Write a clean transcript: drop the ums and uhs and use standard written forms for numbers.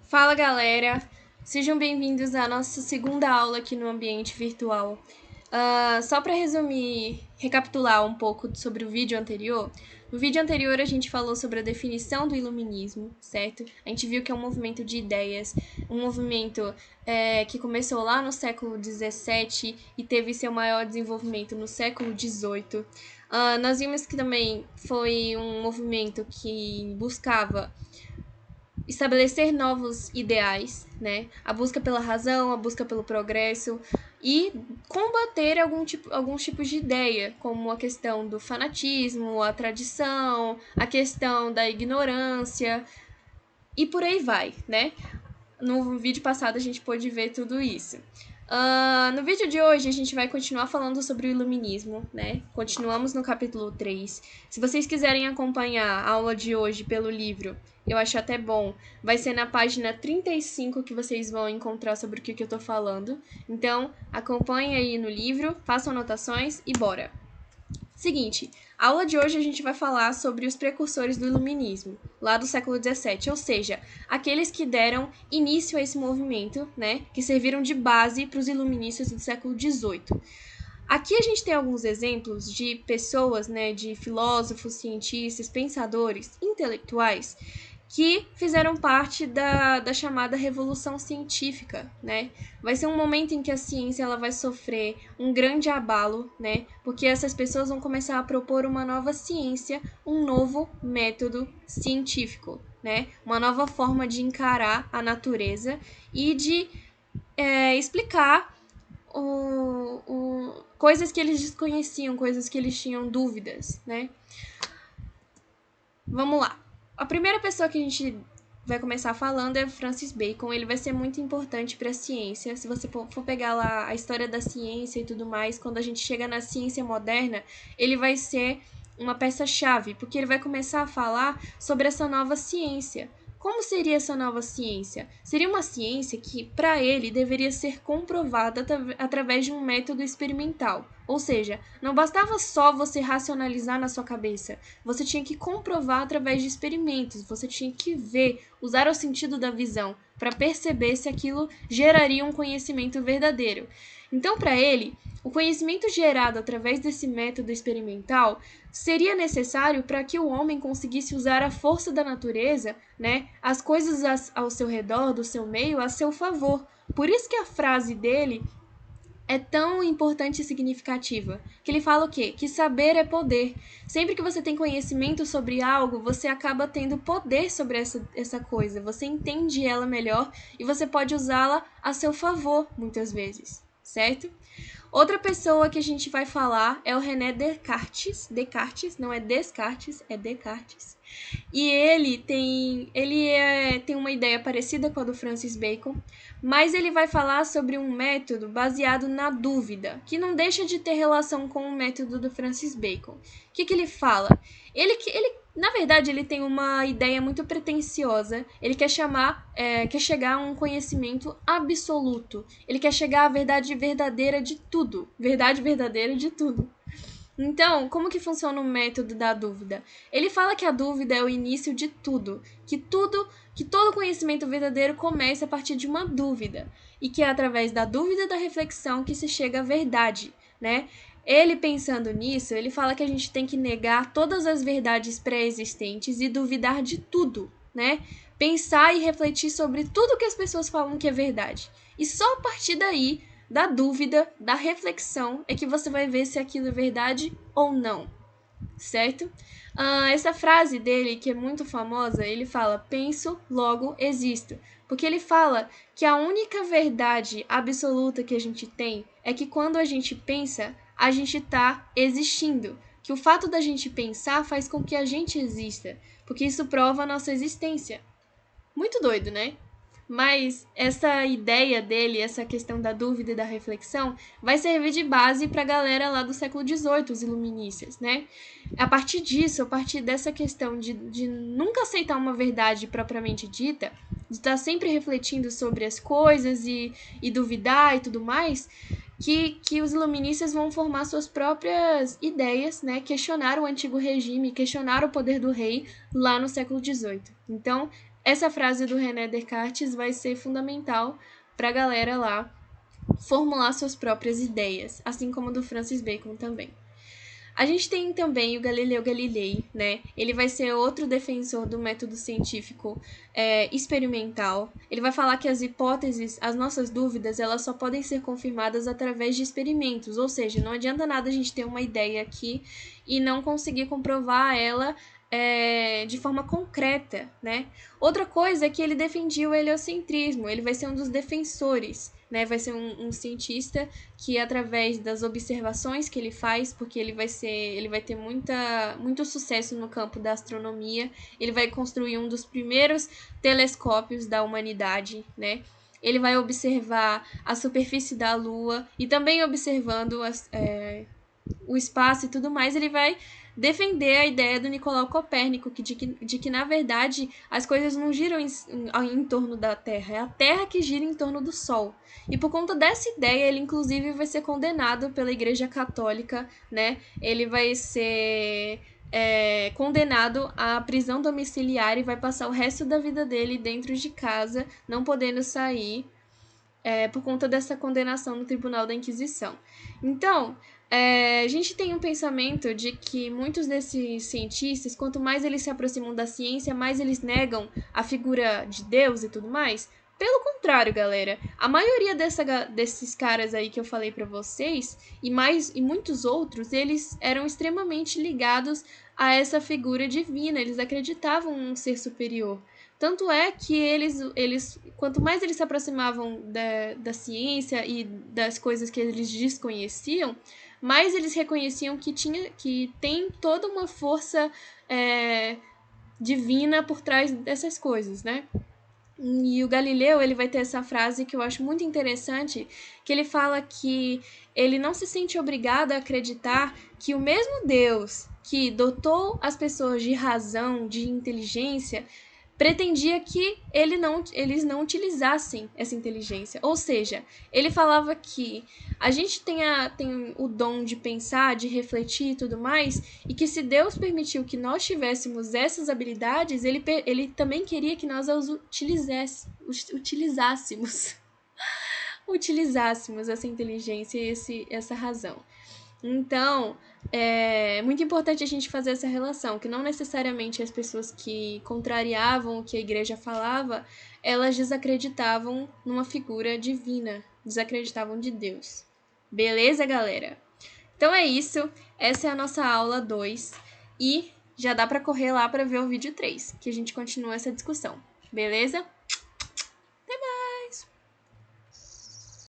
Fala galera, sejam bem-vindos à nossa segunda aula aqui no ambiente virtual. Só para resumir, recapitular um pouco sobre o vídeo anterior. No vídeo anterior a gente falou sobre a definição do iluminismo, certo? A gente viu que é um movimento de ideias, um movimento que começou lá no século XVII e teve seu maior desenvolvimento no século XVIII. Nós vimos que também foi um movimento que buscava estabelecer novos ideais, né? A busca pela razão, a busca pelo progresso e combater alguns tipos de ideia, como a questão do fanatismo, a tradição, a questão da ignorância e por aí vai, né? No vídeo passado a gente pôde ver tudo isso. No vídeo de hoje a gente vai continuar falando sobre o iluminismo, né? Continuamos no capítulo 3. Se vocês quiserem acompanhar a aula de hoje pelo livro, eu acho até bom, vai ser na página 35 que vocês vão encontrar sobre o que eu tô falando. Então, acompanhem aí no livro, façam anotações e bora! Seguinte, a aula de hoje a gente vai falar sobre os precursores do iluminismo, lá do século XVII, ou seja, aqueles que deram início a esse movimento, né, que serviram de base para os iluministas do século XVIII. Aqui a gente tem alguns exemplos de pessoas, né, de filósofos, cientistas, pensadores, intelectuais, que fizeram parte da chamada Revolução Científica, né? Vai ser um momento em que a ciência ela vai sofrer um grande abalo, né? Porque essas pessoas vão começar a propor uma nova ciência, um novo método científico, né? Uma nova forma de encarar a natureza e de explicar coisas que eles desconheciam, coisas que eles tinham dúvidas, né? Vamos lá. A primeira pessoa que a gente vai começar falando é Francis Bacon. Ele vai ser muito importante para a ciência. Se você for pegar lá a história da ciência e tudo mais, quando a gente chega na ciência moderna, ele vai ser uma peça-chave, porque ele vai começar a falar sobre essa nova ciência. Como seria essa nova ciência? Seria uma ciência que, para ele, deveria ser comprovada através de um método experimental. Ou seja, não bastava só você racionalizar na sua cabeça, você tinha que comprovar através de experimentos, você tinha que ver, usar o sentido da visão para perceber se aquilo geraria um conhecimento verdadeiro. Então, para ele, o conhecimento gerado através desse método experimental seria necessário para que o homem conseguisse usar a força da natureza, né, as coisas ao seu redor, do seu meio, a seu favor. Por isso que a frase dele é tão importante e significativa, que ele fala o quê? Que saber é poder. Sempre que você tem conhecimento sobre algo, você acaba tendo poder sobre essa coisa, você entende ela melhor e você pode usá-la a seu favor, muitas vezes, certo? Outra pessoa que a gente vai falar é o René Descartes. Descartes, não é Descartes, é Descartes. E ele tem uma ideia parecida com a do Francis Bacon, mas ele vai falar sobre um método baseado na dúvida, que não deixa de ter relação com o método do Francis Bacon. O que ele fala? Na verdade, ele tem uma ideia muito pretensiosa. Ele quer chegar a um conhecimento absoluto. Ele quer chegar à verdade verdadeira de tudo. Verdade verdadeira de tudo. Então, como que funciona o método da dúvida? Ele fala que a dúvida é o início de tudo, que todo conhecimento verdadeiro começa a partir de uma dúvida, e que é através da dúvida e da reflexão que se chega à verdade, né? Ele pensando nisso, ele fala que a gente tem que negar todas as verdades pré-existentes e duvidar de tudo, né? Pensar e refletir sobre tudo que as pessoas falam que é verdade. E só a partir daí da dúvida, da reflexão, é que você vai ver se aquilo é verdade ou não, certo? Essa frase dele, que é muito famosa, ele fala: penso, logo existo. Porque ele fala que a única verdade absoluta que a gente tem é que quando a gente pensa, a gente está existindo. Que o fato da gente pensar faz com que a gente exista, porque isso prova a nossa existência. Muito doido, né? Mas essa ideia dele, essa questão da dúvida e da reflexão, vai servir de base para a galera lá do século XVIII, os iluministas, né? A partir disso, a partir dessa questão de nunca aceitar uma verdade propriamente dita, de estar sempre refletindo sobre as coisas e duvidar e tudo mais, que os iluministas vão formar suas próprias ideias, né? Questionar o antigo regime, questionar o poder do rei lá no século XVIII. Então, essa frase do René Descartes vai ser fundamental para a galera lá formular suas próprias ideias, assim como do Francis Bacon também. A gente tem também o Galileu Galilei, né? Ele vai ser outro defensor do método científico experimental. Ele vai falar que as hipóteses, as nossas dúvidas, elas só podem ser confirmadas através de experimentos. Ou seja, não adianta nada a gente ter uma ideia aqui e não conseguir comprovar ela de forma concreta, né? Outra coisa é que ele defendia o heliocentrismo. Ele vai ser um dos defensores, né? Vai ser um cientista que, através das observações que ele faz, porque ele vai ter muito sucesso no campo da astronomia, ele vai construir um dos primeiros telescópios da humanidade, né? Ele vai observar a superfície da Lua e também observando o espaço e tudo mais, ele vai defender a ideia do Nicolau Copérnico, de que na verdade, as coisas não giram em torno da Terra, é a Terra que gira em torno do Sol. E por conta dessa ideia, ele inclusive vai ser condenado pela Igreja Católica, né? Ele vai ser condenado à prisão domiciliar e vai passar o resto da vida dele dentro de casa, não podendo sair, por conta dessa condenação no Tribunal da Inquisição. Então, a gente tem um pensamento de que muitos desses cientistas, quanto mais eles se aproximam da ciência, mais eles negam a figura de Deus e tudo mais. Pelo contrário, galera, a maioria desses caras aí que eu falei para vocês, e muitos outros, eles eram extremamente ligados a essa figura divina, eles acreditavam em um ser superior. Tanto é que quanto mais eles se aproximavam da ciência e das coisas que eles desconheciam, mais eles reconheciam que tem toda uma força divina por trás dessas coisas, né? E o Galileu, ele vai ter essa frase que eu acho muito interessante, que ele fala que ele não se sente obrigado a acreditar que o mesmo Deus que dotou as pessoas de razão, de inteligência, pretendia que eles não utilizassem essa inteligência. Ou seja, ele falava que a gente tem o dom de pensar, de refletir e tudo mais, e que se Deus permitiu que nós tivéssemos essas habilidades, ele também queria que nós as utilizássemos. Utilizássemos essa inteligência e essa razão. Então, é muito importante a gente fazer essa relação, que não necessariamente as pessoas que contrariavam o que a igreja falava, elas desacreditavam numa figura divina, desacreditavam de Deus. Beleza, galera? Então é isso, essa é a nossa aula 2 e já dá para correr lá para ver o vídeo 3, que a gente continua essa discussão. Beleza?